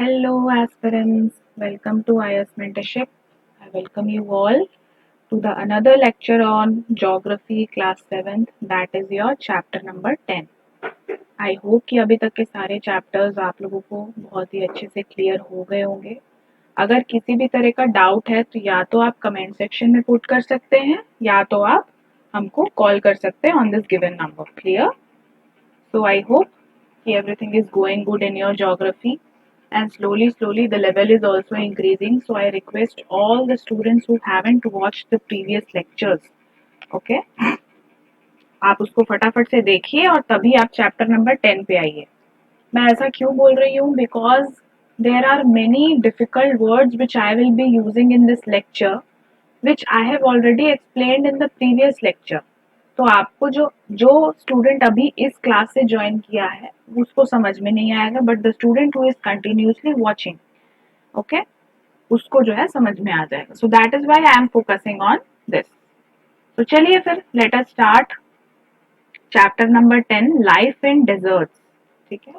Hello, aspirants. Welcome to IS Mentorship. I welcome you all to the another lecture on Geography Class 7th. That is your chapter number 10. I hope कि अभी तक के सारे chapters आप लोगों को बहुत ही अच्छे से क्लियर हो गए होंगे। अगर किसी भी तरह का डाउट है तो या तो आप कमेंट सेक्शन में पुट कर सकते हैं या तो आप हमको कॉल कर सकते हैं on this given number. Clear? So I hope everything is going good in your geography, and slowly the level is also increasing. So I request all the students who haven't watched the previous lectures, okay, आप उसको फटाफट से देखिए और तभी आप chapter number 10 पे आइए। मैं ऐसा क्यों बोल रही हूँ? Because there are many difficult words which I will be using in this lecture which I have already explained in the previous lecture. तो आपको जो जो स्टूडेंट अभी इस क्लास से ज्वाइन किया है उसको समझ में नहीं आएगा, but the student who is continuously watching, okay, उसको जो है समझ में आ जाएगा। सो that is why I am focusing on this. तो चलिए फिर let us start chapter number 10, life in desserts. ठीक है।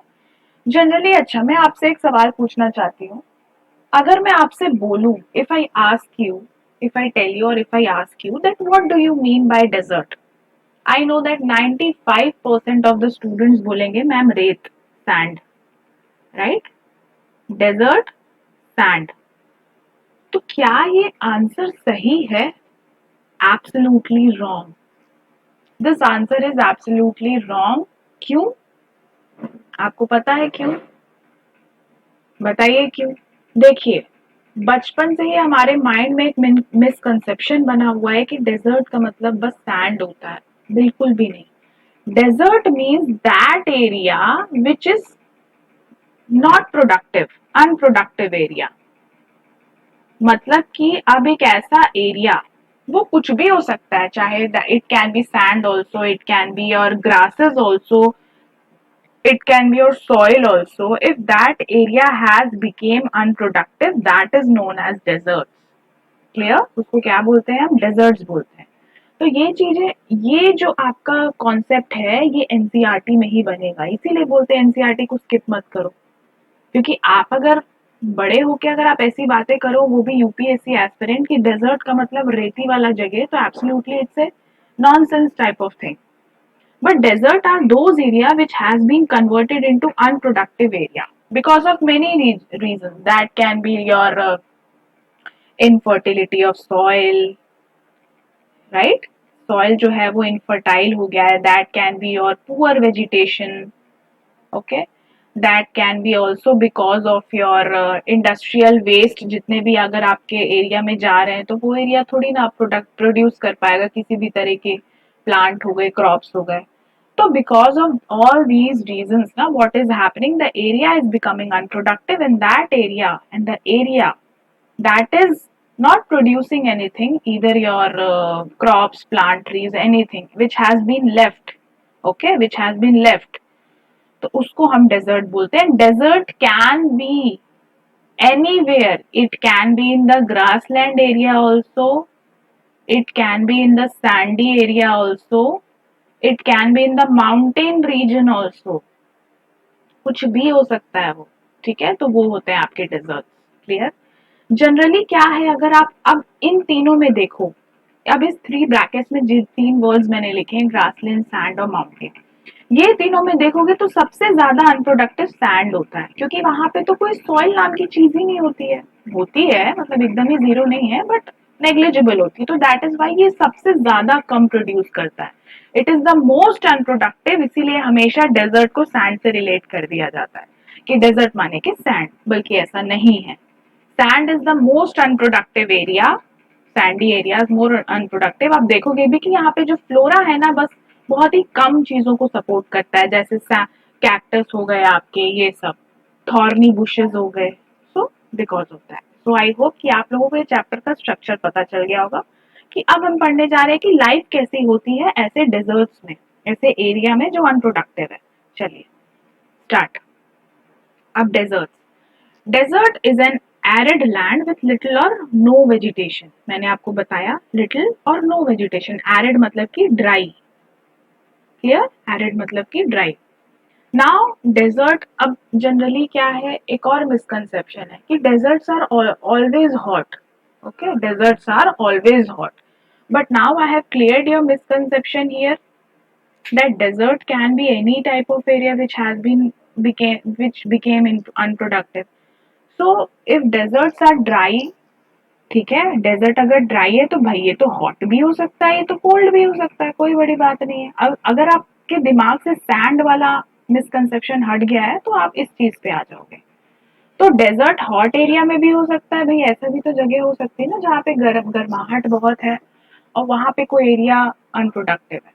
जनरली अच्छा, मैं आपसे एक सवाल पूछना चाहती हूँ। अगर मैं आपसे बोलूं, if I ask you, if I tell you और if I ask you that what do you mean by desert, I know that 95% of the students बोलेंगे मैम रेत, सैंड, राइट? Desert, sand. तो क्या ये आंसर सही है? Absolutely wrong. This answer is absolutely wrong. क्यों? आपको पता है क्यों? बताइए क्यों। देखिए, बचपन से ही हमारे माइंड में एक मिसकंसेप्शन बना हुआ है कि डेजर्ट का मतलब बस सैंड होता है। बिल्कुल भी नहीं। Desert means that area which is not productive, unproductive area. मतलब कि अब एक ऐसा एरिया, वो कुछ भी हो सकता है, चाहे it can B sand also, it can be your grasses also, it can be your soil also. If that area has became unproductive, that is known as deserts. Clear? उसको क्या बोलते हैं हम? डेजर्ट्स बोलते हैं। तो ये चीजें, ये जो आपका कॉन्सेप्ट है ये एनसीईआरटी में ही बनेगा, इसीलिए बोलते हैं एनसीईआरटी को स्किप मत करो। क्योंकि आप अगर बड़े होके अगर आप ऐसी बातें करो, वो भी यूपीएससी एस्पिरेंट, की डेजर्ट का मतलब रेती वाला जगह, तो absolutely it's a nonsense type of thing. But desert are those area which has been converted into unproductive area because of many reasons. That can be your infertility of soil, right? Soil जो है वो infertile हो गया है. That can be your poor vegetation, okay? That can be also because of your industrial waste. जितने भी अगर आपके एरिया में जा रहे हैं तो वो एरिया थोड़ी ना प्रोडक्ट प्रोड्यूस कर पाएगा किसी भी तरह के प्लांट हो गए, क्रॉप्स हो गए। So because of all these reasons, now what is happening? The area is becoming unproductive in that area, and the area that is not producing anything, either your crops, plant, trees, anything which has been left, okay, which has been left. तो उसको हम desert बोलते हैं। Desert can be anywhere. It can be in the grassland area also. It can be in the sandy area also. It can be in the mountain region also. कुछ भी हो सकता है वो, ठीक है? तो वो होते हैं आपके डेजर्ट। क्लियर? जनरली क्या है, अगर आप अब इन तीनों में देखो, अब इस 3 ब्रैकेट्स में जिन 3 वर्ड्स मैंने लिखे हैं, ग्रासलैंड, सैंड और माउंटेन, ये तीनों में देखोगे तो सबसे ज्यादा अनप्रोडक्टिव सैंड होता है, क्योंकि वहां पे तो कोई सॉइल नाम की चीज ही नहीं होती है। होती है, मतलब एकदम ही जीरो नहीं है, बट नेग्लिजिबल होती है। तो दैट इज वाई ये सबसे ज्यादा कम प्रोड्यूस करता है। It is the most unproductive, इसीलिए हमेशा डेजर्ट को सैंड से रिलेट कर दिया जाता है कि डेजर्ट माने कि सैंड, बल्कि ऐसा नहीं है। Sand is the most unproductive area, Sandy areas more unproductive. आप देखोगे भी कि यहाँ पे जो फ्लोरा है ना, बस बहुत ही कम चीजों को सपोर्ट करता है, जैसे कैक्टस हो गए आपके, ये सब थॉर्नी बुशेस हो गए। So because of that, so I hope कि आप लोगों को ये चैप्टर का स्ट्रक्चर पता चल गया होगा कि अब हम पढ़ने जा रहे हैं कि लाइफ कैसी होती है ऐसे डेजर्ट्स में, ऐसे एरिया में जो अनप्रोडक्टिव है। चलिए स्टार्ट। अब desert, desert is an arid land with little or no vegetation. मैंने आपको बताया little or no vegetation. Arid मतलब कि ड्राई। क्लियर? एरिड मतलब कि ड्राई। नाउ डेजर्ट, अब जनरली क्या है, एक और मिसकंसेप्शन है कि deserts are always hot. Okay, deserts are always hot. But now I have cleared your misconception here that desert can be any type of area which has been became unproductive. So if deserts are dry, ठीक है, desert अगर dry है तो भाई ये तो hot भी हो सकता है, ये तो कोल्ड भी हो सकता है, कोई बड़ी बात नहीं है. अब अगर आपके दिमाग से सैंड वाला मिसकंसेप्शन हट गया है तो आप इस चीज पे आ जाओगे. तो डेजर्ट हॉट एरिया में भी हो सकता है भाई, ऐसा भी तो जगह हो सकती है ना जहाँ पे गर्माहट बहुत है और वहां पे कोई एरिया अनप्रोडक्टिव है.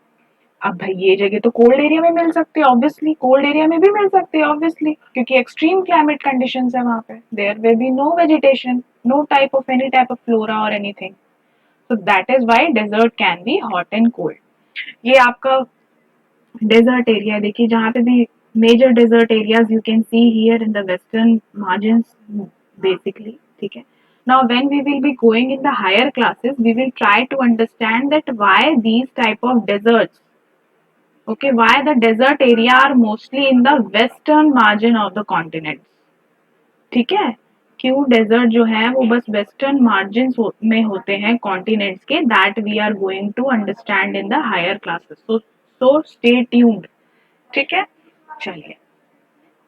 अब भाई ये जगह तो कोल्ड एरिया में मिल सकती है ऑब्वियसली, कोल्ड एरिया में भी मिल सकती है ऑब्वियसली, क्योंकि एक्सट्रीम क्लाइमेट कंडीशंस है वहां पे. There will be no vegetation, no type of any type of flora और anything. So that is why desert can be hot and cold. ये आपका डेजर्ट एरिया देखिए, जहाँ पे भी major desert areas you can see here in the western margins basically. ठीक है. Now, when we will be going in the higher classes, we will try to understand that why these type of deserts, okay, why the desert area are mostly in the western margin of the continent. ठीक है. क्यों desert जो है वो बस western margin में होते हैं कॉन्टिनेंट्स के, that we are going to understand in the higher classes. So stay tuned. ठीक है. चलिए.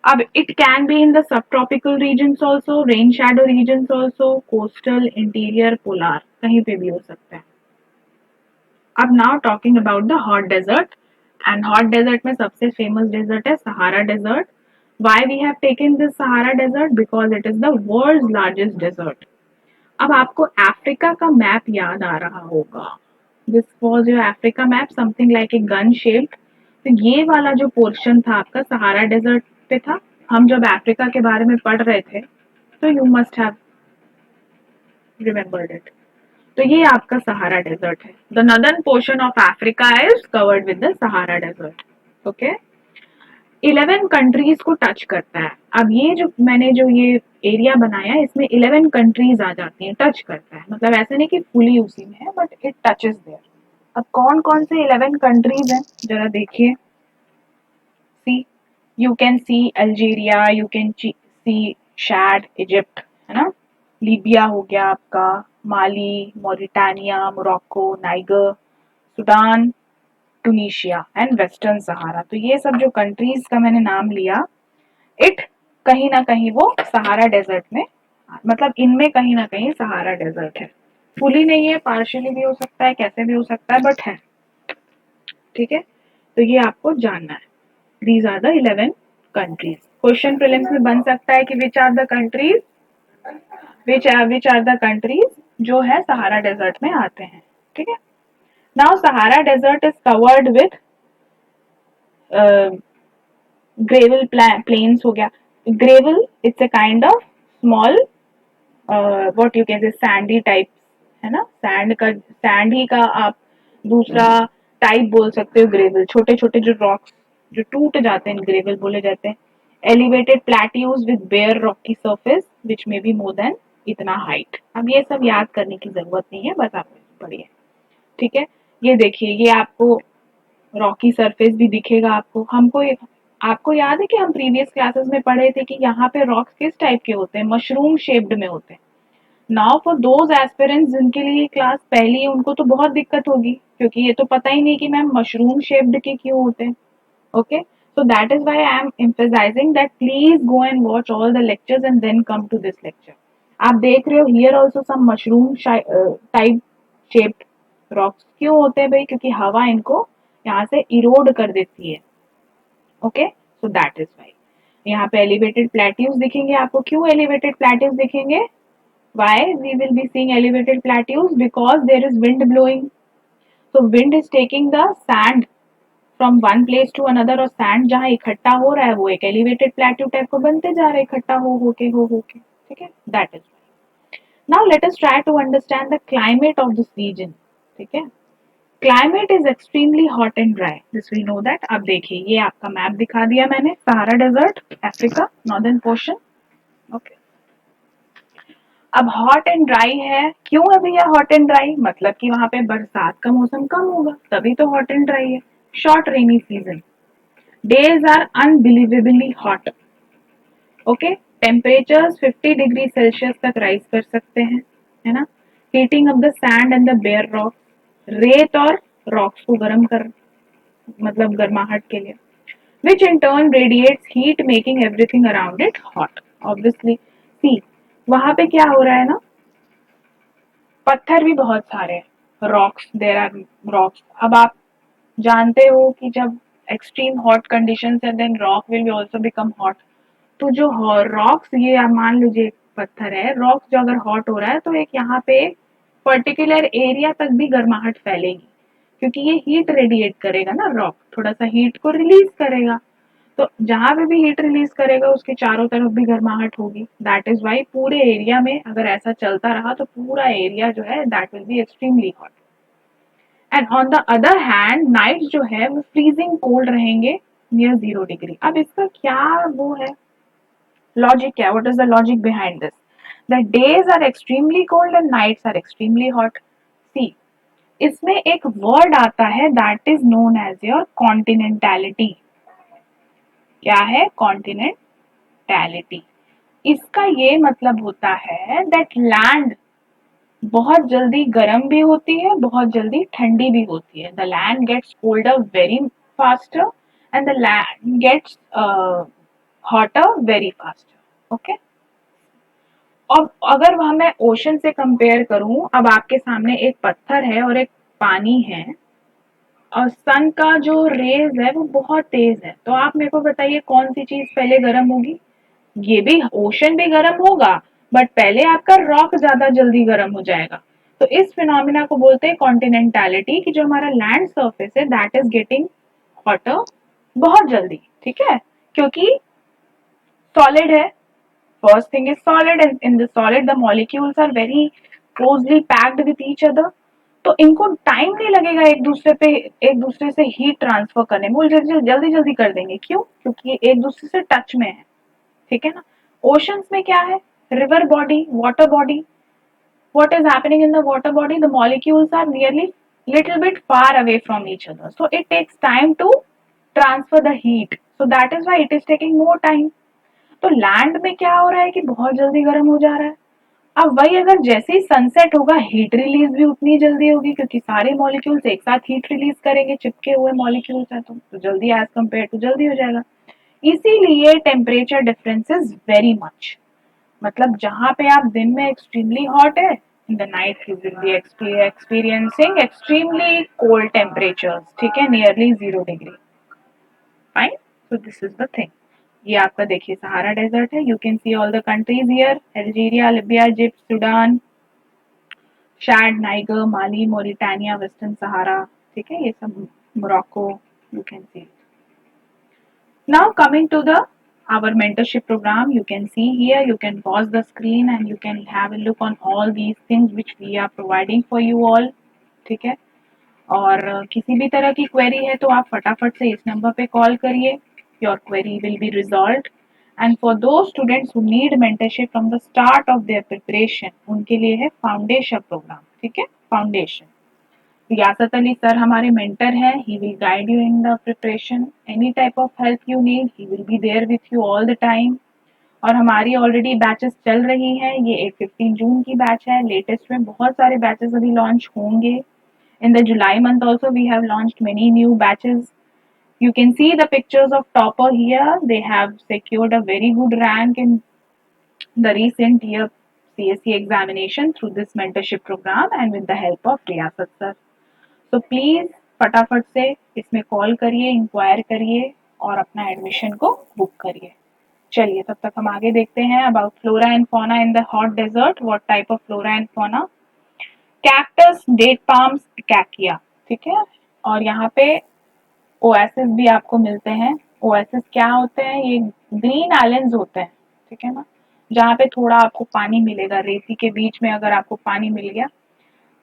अब it can be in the subtropical regions also, rain shadow regions also, coastal, interior, polar, कहीं पे भी हो सकता है. अब now talking about the hot desert. And hot desert में सबसे फेमस डेजर्ट है Sahara desert. Why we have taken this Sahara desert? Because it is the world largest desert. अब आपको अफ्रीका का मैप याद आ रहा होगा. This was your Africa map, something like a gun shaped. तो ये वाला जो पोर्शन था आपका सहारा डेजर्ट पे था. हम जब अफ्रीका के बारे में पढ़ रहे थे तो you must have remembered it. तो ये आपका सहारा डेजर्ट है. The northern portion of Africa is covered with the Sahara desert. Okay. 11 countries को टच करता है. अब ये जो मैंने जो ये एरिया बनाया है इसमें 11 कंट्रीज आ जाती हैं, टच करता है, मतलब ऐसे नहीं कि फुली उसी में है, बट इट टचेस देयर. अब कौन कौन से 11 कंट्रीज हैं जरा देखिए. See, you can see Algeria, you can see Chad Egypt, है ना, लीबिया हो गया आपका, Mali, Mauritania, Morocco, Niger, Sudan, Tunisia and Western Sahara. तो ये सब जो कंट्रीज का मैंने नाम लिया, इट कहीं ना कहीं वो सहारा डेजर्ट में, मतलब इनमें कहीं ना कहीं सहारा डेजर्ट है. फुली नहीं है, पार्शियली भी हो सकता है, कैसे भी हो सकता है, बट है. ठीक है. तो ये आपको जानना है. These are the 11 countries. Question prelims में बन सकता है कि which are the countries, which are the countries जो है सहारा डेजर्ट में आते हैं. ठीक है. Now Sahara desert is covered with gravel plains हो गया. Gravel it's a kind of small what you can say sandy type, है ना, सैंड का, सैंड ही का आप दूसरा टाइप बोल सकते हो ग्रेवल. छोटे छोटे जो रॉक्स जो टूट जाते हैं ग्रेवल बोले जाते हैं. Elevated plateaus with bare rocky surface which may be more than इतना हाइट. अब ये सब याद करने की जरूरत नहीं है, बस आप पढ़िए. ठीक है. ये देखिए, ये आपको रॉकी सरफेस भी दिखेगा आपको. आपको याद है कि हम प्रीवियस क्लासेस में पढ़े थे कि यहाँ पे रॉक्स किस टाइप के होते हैं, मशरूम शेप्ड में होते हैं. नाउ फॉर दोज एस्पिरेंट्स जिनके लिए क्लास पहली है उनको तो बहुत दिक्कत होगी, क्योंकि ये तो पता ही नहीं कि मैम मशरूम शेप्ड के क्यों होते हैं. Okay. So that is why I am emphasizing that please go and watch all the lectures and then come to this lecture. आप देख रहे हो here also some mushroom type shaped rocks. क्यों होते हैं भाई? क्योंकि हवा इनको यहाँ से इरोड कर देती है. Okay. So that is why यहाँ पे एलिवेटेड प्लेट्यूज दिखेंगे आपको. क्यों एलिवेटेड प्लेट्यूज दिखेंगे? Why we will be seeing elevated plateaus? Because there is wind blowing. So wind is taking the sand from one place to another, और sand जहाँ इकट्ठा हो रहा है वो एक एलिवेटेड प्लेट्यू टाइप को बनते जा रहा है, इकट्ठा हो के. ठीक है. That is. Now let us try to understand the climate of this region. ठीक है. Climate is extremely hot and dry, this we know that. अब देखिए, ये आपका मैप दिखा दिया मैंने, Sahara desert, Africa, northern portion. Okay. अब हॉट एंड ड्राई है. क्यों है भैया हॉट एंड ड्राई? मतलब कि वहां पे बरसात का मौसम कम होगा, तभी तो हॉट एंड ड्राई है. Short rainy season. Days are unbelievably hot. Okay, temperatures 50 degree Celsius तक राइज कर सकते हैं, है ना. Heating up the sand and the bare rock, रेत और रॉक्स को गर्म कर, मतलब गर्माहट के लिए, which in turn radiates heat making everything around it hot. Obviously, see, वहां पे क्या हो रहा है ना, पत्थर भी बहुत सारे हैं, रॉक्स, देर आर रॉक्स. अब आप जानते हो कि जब एक्सट्रीम हॉट कंडीशन है then rock will be also become hot. तो जो रॉक्स, ये आप मान लीजिए एक पत्थर है, रॉक्स जो अगर हॉट हो रहा है तो एक यहाँ पे एक पर्टिकुलर एरिया तक भी गर्माहट फैलेगी, क्योंकि ये हीट रेडिएट करेगा ना, रॉक थोड़ा सा हीट को रिलीज करेगा. तो जहां पे भी हीट रिलीज करेगा उसके चारों तरफ भी गर्माहट होगी. दैट इज वाई पूरे एरिया में अगर ऐसा चलता रहा तो पूरा एरिया जो है that will be extremely hot. And on the other hand nights जो है वो फ्रीजिंग कोल्ड रहेंगे, नियर 0 डिग्री. अब इसका क्या वो है, लॉजिक क्या, what is the logic behind this. The days are extremely cold and nights are extremely hot. See, इसमें एक वर्ड आता है that is known as your continentality. क्या है, कॉन्टिनेंटैलिटी. इसका ये मतलब होता है दैट लैंड बहुत जल्दी गर्म भी होती है, बहुत जल्दी ठंडी भी होती है. The land gets colder very faster and the land gets hotter very faster. Okay, अब अगर वह मैं ओशन से कंपेयर करूं, अब आपके सामने एक पत्थर है और एक पानी है, और सन का जो रेज है वो बहुत तेज है, तो आप मेरे को बताइए कौन सी चीज पहले गर्म होगी. ये भी ओशन भी गर्म होगा, बट पहले आपका रॉक ज्यादा जल्दी गर्म हो जाएगा. तो इस फिनोमिना को बोलते हैं कॉन्टिनेंटैलिटी, कि जो हमारा लैंड सरफेस है दैट इज गेटिंग हॉटर बहुत जल्दी. ठीक है, क्योंकि सॉलिड है. First thing is solid, and in the solid the molecules are very closely packed with each other. तो इनको टाइम नहीं लगेगा एक दूसरे से हीट ट्रांसफर करने में, वो जल्दी जल्दी कर देंगे. क्यों, क्योंकि ये एक दूसरे से टच में है. ठीक है ना. ओशंस में क्या है, river body, water body. What is happening in the water body, the molecules are nearly little bit far away from each other, so it takes time to transfer the heat, so that is why it is taking more time. तो land में क्या हो रहा है कि बहुत जल्दी गर्म हो जा रहा है. अब वही अगर जैसे ही सनसेट होगा हीट रिलीज भी उतनी जल्दी होगी, क्योंकि सारे मॉलिक्यूल्स एक साथ हीट रिलीज करेंगे, चिपके हुए मॉलिक्यूल्स हैं तो जल्दी एज कम्पेयर टू जल्दी हो जाएगा. इसीलिए temperature difference is very much. मतलब जहां पे आप दिन में एक्सट्रीमली हॉट है, in the night you will be experiencing extremely cold temperatures. ठीक है, nearly 0 degree. Fine. So this is the thing. ये आपका देखिए सहारा डेजर्ट है. You can see all the countries here, Algeria, Libya, Egypt, Sudan, Chad, Niger, Mali, Mauritania, Western Sahara. ठीक है, ये सब, Morocco, you can C. Now coming to the our mentorship program, you can see here, you can pause the screen and you can have a look on all these things which we are providing for you all. ठीक है, और किसी भी तरह की query है तो आप फटाफट से इस नंबर पे कॉल करिए. Your query will be resolved. And for दो students who need mentorship from the start of their preparation, उनके लिए है फाउंडेशन प्रोग्राम. ठीक है, फाउंडेशन. Yasat Ali sir हमारे mentor हैं. He will guide you in the preparation. Any type of help you need, he will be there with you all the time. और हमारी already batches चल रही हैं. ये एक 15 जून की बैच है. लेटेस्ट में बहुत सारे बैचेस अभी लॉन्च होंगे. In the July month also we have launched many new batches. You can see the pictures of topper here. They have secured a very good rank in the recent year CSE examination through this mentorship program and with the help of Riyasat sir. तो please फटाफट से इसमें call करिए, inquire करिए और अपना admission को book करिए. चलिए तब तक हम आगे देखते हैं about flora and fauna in the hot desert. What type of flora and fauna. Cactus, date palms, acacia. ठीक है, और यहाँ पे ओएसिस भी आपको मिलते हैं. ओएसिस क्या होते हैं, ये ग्रीन आइलैंड्स होते हैं. ठीक है ना, जहाँ पे थोड़ा आपको पानी मिलेगा, रेती के बीच में अगर आपको पानी मिल गया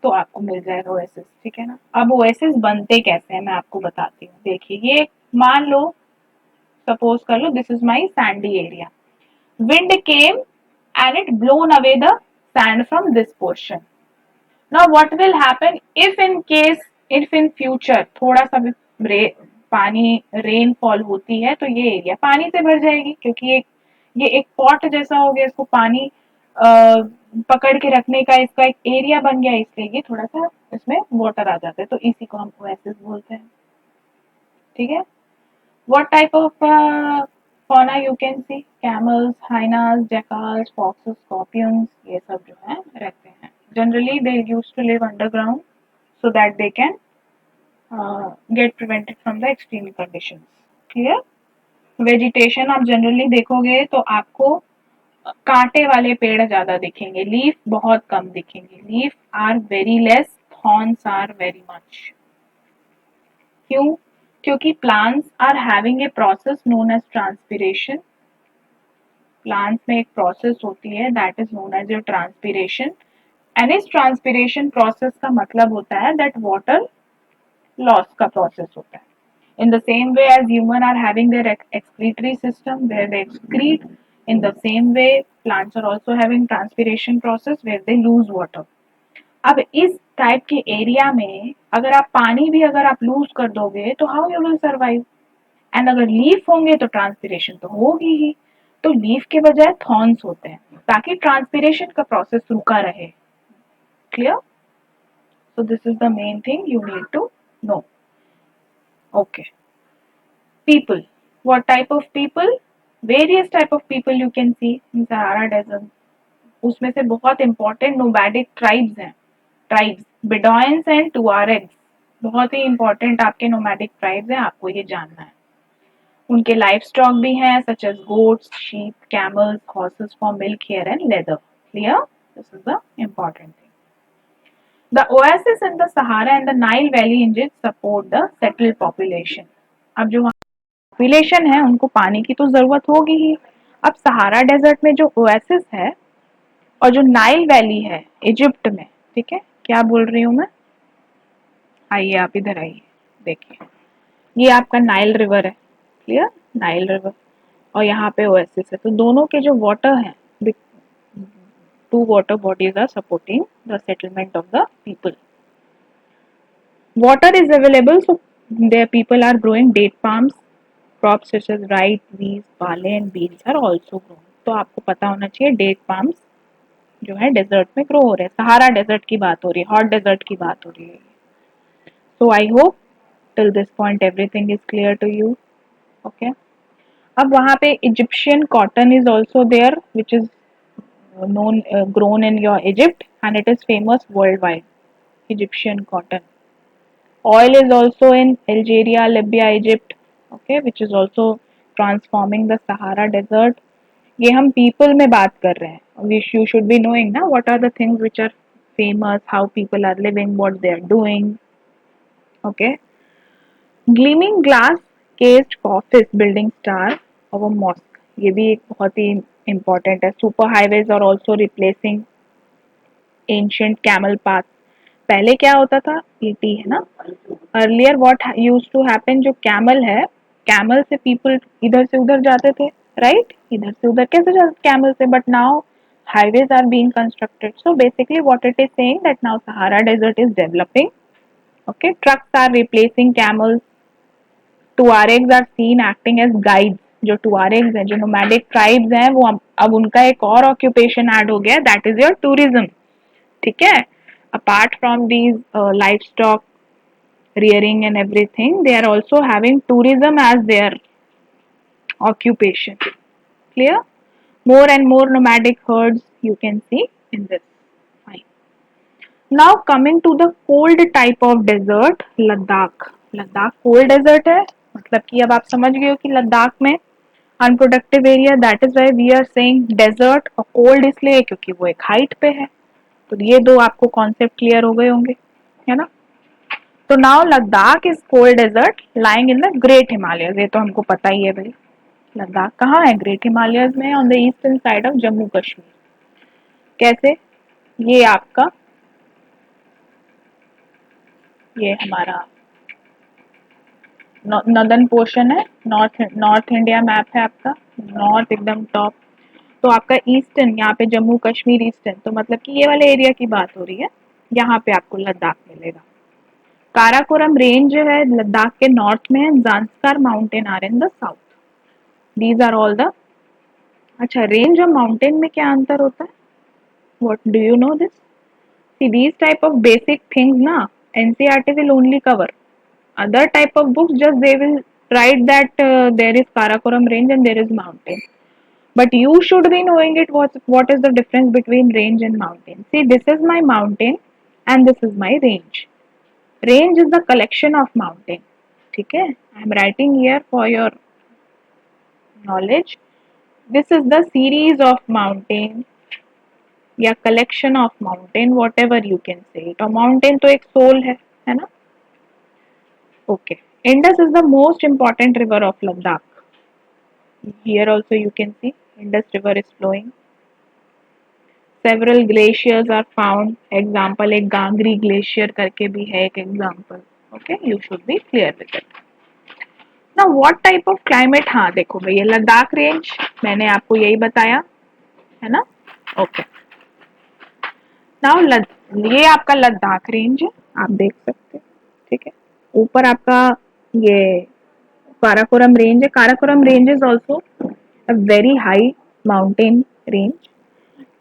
तो आपको मिल जाएगा ओएसिस. ठीक है ना. अब ओएसिस बनते कैसे हैं मैं आपको बताती हूँ. देखिए, ये मान लो, सपोज कर लो this is my sandy area. Wind came and it blown away the sand from this portion. Now what will happen if in case, if in future थोड़ा सा भी पानी रेनफॉल होती है तो ये एरिया पानी से भर जाएगी, क्योंकि ये एक पॉट जैसा हो गया, इसको पानी पकड़ के रखने का इसका एक एरिया बन गया, इसलिए ये थोड़ा सा इसमें वाटर आ जाता है, तो इसी को हम ओएसिस बोलते हैं। ठीक है। What type of fauna you can see? Camels, hyenas, jackals, foxes, scorpions, ये सब जो है रहते हैं। Generally they used to live underground so that they can get prevented from the extreme conditions. Clear? Vegetation आप जनरली देखोगे तो आपको कांटे वाले पेड़ ज्यादा दिखेंगे, लीफ बहुत कम दिखेंगे, leaf are very less, thorns are very much. क्यों? क्योंकि plants are having a process known as transpiration. Plants में एक प्रोसेस होती है that is known as your transpiration, and इस ट्रांसपिरेशन प्रोसेस का मतलब होता है दैट वाटर लॉस का प्रोसेस होता है। In the same way as human are having their excretory system where they excrete, in the same way plants are also having transpiration process where they lose water. अब इस type के area में अगर आप पानी भी अगर आप लूज कर दोगे तो how you will survive? And अगर लीफ होंगे तो ट्रांसपिरेशन तो होगी ही, तो लीफ के बजाय थॉर्न्स होते हैं ताकि ट्रांसपिरेशन का प्रोसेस रुका रहे। Clear? So this is the main thing you need to know. Okay. People. What type of people? Various type of people you can see in Sahara Desert. उसमें से बहुत important nomadic tribes हैं, tribes Bedouins and Tuaregs, बहुत ही important आपके nomadic tribes हैं, आपको ये जानना है। उनके लाइफ स्टॉक भी हैं such as goats, sheep, camels, horses for milk, hair and leather. Clear? This is the important thing. The oasis in the Sahara and the Nile Valley indeed support the settled population. अब जो population है उनको पानी की तो जरूरत होगी ही। अब सहारा डेजर्ट में जो ओएसिस है और जो नाइल वैली है इजिप्ट में, ठीक है, क्या बोल रही हूँ मैं, आइए आप इधर आइए, देखिए ये आपका नाइल रिवर है। क्लियर? नाइल रिवर, और यहाँ पे ओएसिस है, तो दोनों के जो वाटर हैं, two water bodies are supporting the settlement of the people. Water is available, so there people are growing date palms, crops such as rice, wheat, barley and beans are also grown. तो आपको पता होना चाहिए date palms जो है desert में grow हो रहे हैं। सहारा डेजर्ट की बात हो रही है, हॉट डेजर्ट की बात हो रही है। So I hope till this point everything is clear to you. Okay. अब वहाँ पे Egyptian cotton is also there which is known grown in your Egypt and it is famous worldwide. Egyptian cotton. Oil is also in Algeria, Libya, Egypt, okay, which is also transforming the Sahara Desert. ये हम people में बात कर रहे हैं. You should be knowing ना what are the things which are famous, how people are living, what they are doing. Okay. Gleaming glass cased office building star of a mosque. ये भी एक बहुत ही important है. Super highways are also replacing ancient camel paths. पहले क्या होता था, ये टी है ना, earlier what used to happen, जो कैमल है, कैमल से पीपल इधर से उधर जाते थे, राइट, इधर से उधर कैसे जाते कैमल से, but now highways are being constructed. So basically what it is saying that now Sahara Desert is developing. Okay, trucks are replacing camels. Tuaregs are seen acting as guides. जो Tuaregs हैं, जो nomadic tribes हैं, वो अब उनका एक और occupation add हो गया, that is your tourism. ठीक है, apart from these livestock rearing and everything, they are also having tourism as their occupation. Clear? More and more nomadic herds you can see in this. Fine. Now coming to the cold type of desert, Ladakh. Ladakh cold desert है, मतलब कि अब आप समझ गए हो कि लद्दाख में unproductive area, that is why we are saying desert, और कोल्ड इसलिए क्योंकि वो एक हाइट पे है। तो ये दो आपको कॉन्सेप्ट क्लियर हो गए होंगे, है ना। तो now Ladakh is cold desert lying in the great Himalayas, ये तो हमको पता ही है भाई। लद्दाख कहाँ है? ग्रेट हिमालयज में, on the eastern side of Jammu Kashmir. कैसे? ये आपका, ये हमारा नॉर्दर्न पोर्शन है, नॉर्थ इंडिया मैप है आपका, नॉर्थ एकदम टॉप। तो आपका ईस्टर्न, यहाँ पे जम्मू कश्मीर ईस्टर्न, तो मतलब कि ये वाले एरिया की बात हो रही है, यहाँ पे आपको लद्दाख मिलेगा। काराकोरम रेंज जो है लद्दाख के नॉर्थ में है, Zanskar mountain are in the south. These are all the. अच्छा, रेंज और माउंटेन में क्या अंतर होता है? What do you know this? See, these type of basic things na NCERT will only cover. Other type of books just they will write that there is Karakoram range and there is mountain. But you should be knowing it what is the difference between range and mountain. See, this is my mountain and this is my range. Range is the collection of mountain. ठीक है? I am writing here for your knowledge. This is the series of mountain या collection of mountain, whatever you can say it. और mountain तो एक सोल है ना? Okay. Indus is the most important river of Ladakh. Here also you can see Indus river is flowing. Several glaciers are found. Example एक Gangri glacier करके भी है एक example. Okay, you should be clear with it. ना व्हाट टाइप ऑफ क्लाइमेट, हाँ देखो भैया Ladakh range मैंने आपको यही बताया है ना। ओके, नाउ ये आपका लद्दाख रेंज है, आप देख सकते हैं। ठीक है, ऊपर आपका ये काराकोरम रेंज है। Karakoram range is also a very high mountain range.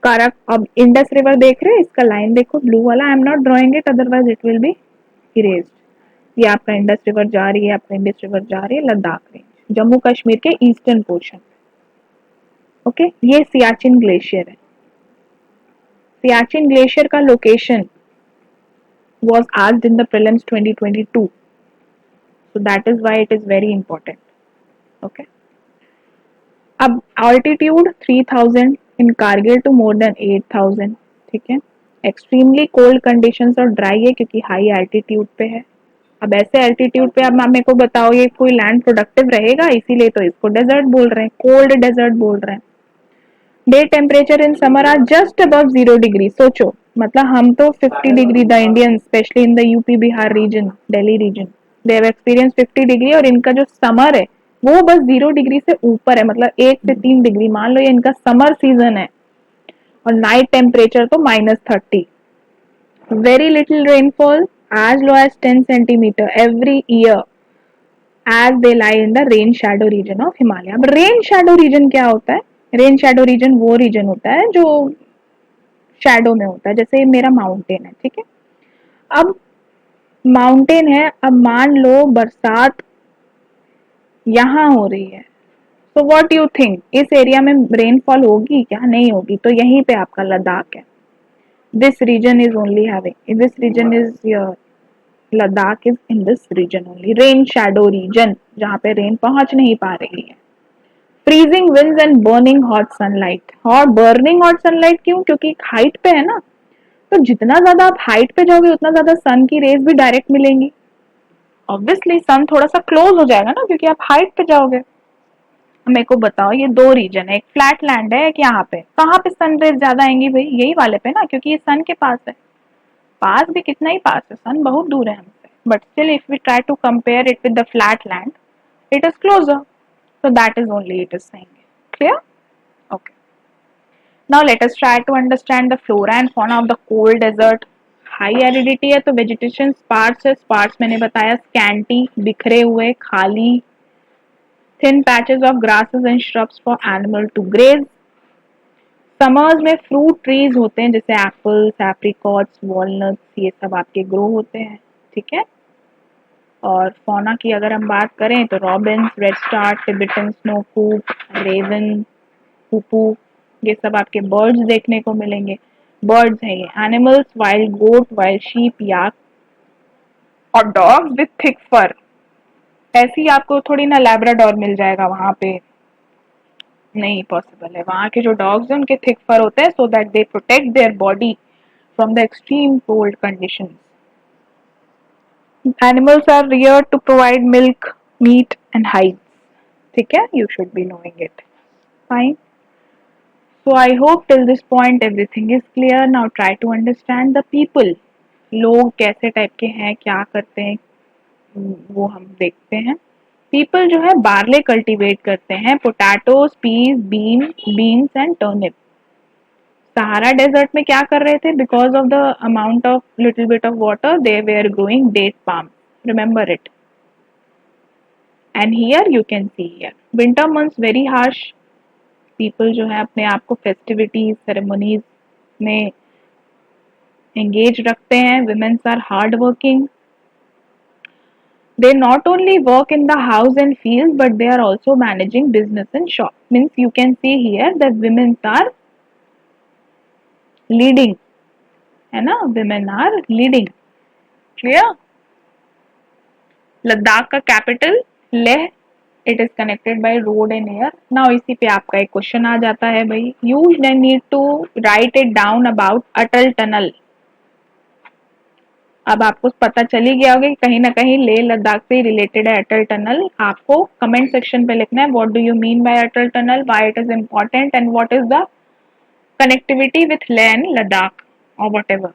कारा अब इंडस रिवर देख रहे हैं, इसका लाइन देखो ब्लू वाला। I am not drawing it otherwise it will be erased. ये आपका इंडस रिवर जा रही है, आपका इंडस रिवर जा रही है लद्दाख रेंज, जम्मू कश्मीर के ईस्टर्न पोर्शन। ओके, ये सियाचिन ग्लेशियर है। सियाचिन ग्लेशियर का location was asked in the prelims 2022, so that is why it is very important. Okay, अब altitude 3000 in Kargil to more than 8000। ठीक है, एक्सट्रीमली कोल्ड कंडीशंस और ड्राई है क्योंकि हाई एल्टीट्यूड पे है। अब ऐसे एल्टीट्यूड पे अब मेरे को बताओ ये कोई लैंड प्रोडक्टिव रहेगा, इसीलिए तो इसको डेजर्ट बोल रहे हैं, कोल्ड डेजर्ट बोल रहे हैं। Day temperature in summer are just above 0 degree. सोचो, मतलब हम तो 50 degree, the Indian specially in the UP Bihar region, Delhi region, they have experience 50 degree, और इनका जो समर है वो बस 0 डिग्री से ऊपर है, मतलब 1 से 3 डिग्री। मान लो ये इनका समर सीजन है, और नाइट टेम्परेचर तो -30। Very little rainfall as low as 10 centimetre every year as they lie in the rain shadow region of Himalaya. अब रेन शैडो रीजन क्या होता है? रेन शैडो रीजन वो रीजन होता है जो शैडो में होता है, जैसे मेरा माउंटेन है। ठीक है, अब माउंटेन है, अब मान लो बरसात यहाँ हो रही है, तो व्हाट यू थिंक इस एरिया में रेनफॉल होगी क्या? नहीं होगी। तो यहीं पे आपका लद्दाख है। This region is only having, this region is your Ladakh is in this region only, rain shadow region, जहाँ पे रेन पहुंच नहीं पा रही है। Freezing winds and burning hot sunlight. और बर्निंग हॉट सनलाइट क्यों? क्योंकि हाइट पे है ना, तो जितना ज्यादा आप हाइट पे जाओगे उतना ज्यादा सन की रेज भी डायरेक्ट मिलेंगी। ऑब्वियसली सन थोड़ा सा क्लोज हो जाएगा ना, क्योंकि आप हाइट पे जाओगे। मेरे को बताओ, ये दो रीजन है, एक फ्लैट लैंड है, एक यहाँ पे, कहाँ पे सन रेज ज्यादा आएंगी भाई? यही वाले पे ना, क्योंकि ये सन के पास है। पास भी कितना ही पास है, सन बहुत दूर है हमसे, but still if we try to compare it with the flat land, it is closer, so that is only it is saying. Clear? Okay, now let us try to understand the flora and fauna of the cold desert. High aridity है तो vegetation sparse है। Sparse मैंने बताया scanty, बिखरे हुए, खाली। Thin patches of grasses and shrubs for animal to graze. Summers में fruit trees होते हैं, जैसे एप्पल्स, एप्रिकॉट्स, वॉलनट्स, ये सब आपके ग्रो होते हैं। ठीक है, और फौना की अगर हम बात करें तो रॉबिन्स, रेडस्टार्ट, टिबेटन स्नोकूक, रेवन, पुपू, ये सब आपके बर्ड्स देखने को मिलेंगे। बर्ड्स हैं ये। Animals, wild goat, wild sheep, yak और डॉग्स विथ थिक फर। ऐसी आपको थोड़ी ना लैब्राडोर मिल जाएगा वहां पे, नहीं पॉसिबल है। वहां के जो डॉग्स हैं उनके थिक फर होते हैं, so that they protect their body from the extreme cold conditions. Animals are reared to provide milk, meat and hides. ठीक है, you should be knowing it. Fine. So I hope till this point everything is clear. Now try to understand the people. लोग कैसे type के हैं, क्या करते हैं, वो हम देखते हैं। पीपल जो है बार्ले कल्टीवेट करते हैं, potatoes, peas, beans and turnip. Sahara desert में क्या कर रहे थे? Because of the amount of little bit of water they were growing date palm, remember it. And here you can see here winter months very harsh. People जो है अपने आप को फेस्टिविटीज सेरेमोनीज में एंगेज रखते हैं. Womens are hard working. They not only work in the house and fields, but they are also managing business and shop. Means you can see here that women are leading, है ना? Women are leading. Clear? Ladakh का capital Leh. It is connected by road and air. Now इसी पे आपका एक question आ जाता है भाई. You need to write it down about Atal tunnel. अब आपको पता चल ही गया होगा कि कहीं ना कहीं लेह लद्दाख से रिलेटेड है अटल टनल. आपको कमेंट सेक्शन पे लिखना है what do you mean bye Atal tunnel, why it is important and what is the connectivity with Leh and Ladakh or whatever.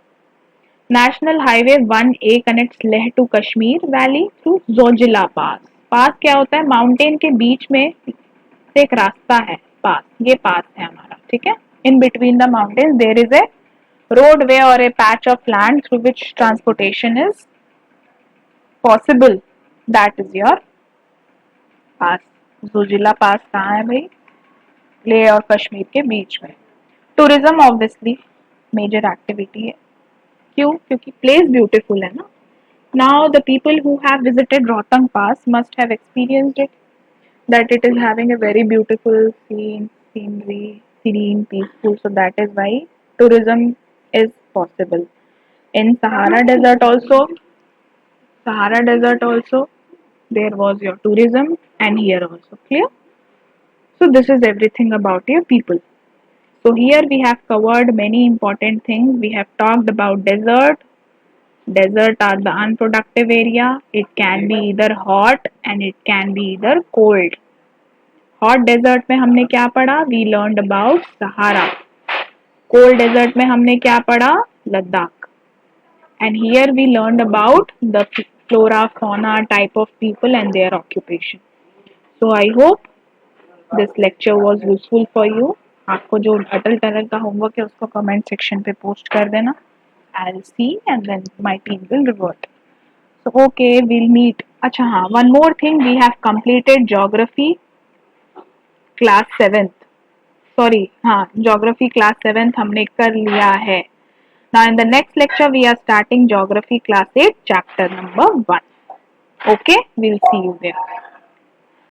National Highway 1A connects Leh to Kashmir Valley through Zojila Pass. पास क्या होता है? Mountain के बीच में से एक रास्ता है. पास, ये पास है हमारा, ठीक है. In between the mountains there is a roadway or a patch of land through which transportation is possible. That is your pass. Zojila pass कहाँ है भाई? लेह और कश्मीर के बीच में. टूरिज्म ऑब्वियसली मेजर एक्टिविटी है. क्यों? क्योंकि प्लेस ब्यूटीफुल है ना. Now the people who have visited Rohtang pass must have experienced it that it is having a very beautiful scenery, serene, peaceful. So that is why tourism is possible. In Sahara Desert also, there was your tourism, and here also. Clear? So this is everything about your people. So here we have covered many important things. We have talked about desert. Desert are the unproductive area. It can be either hot and it can be either cold. Hot desert में हमने क्या पढ़ा? We learned about Sahara. Cold desert में हमने क्या पढ़ा? Ladakh. And here we learned about the flora fauna type of people and their occupation. So I hope this lecture was useful for you. आपको जो अटल टनल का होमवर्क है उसको कमेंट सेक्शन पे पोस्ट कर देना. I will see and then my team will revert. So okay, will meet. अच्छा हाँ, one more thing, we have completed geography class 7th. Sorry, हाँ, ज्योग्राफी क्लास 7th हमने कर लिया है. Now in the next lecture we are starting geography class 8 chapter number 1. Okay, will see you there.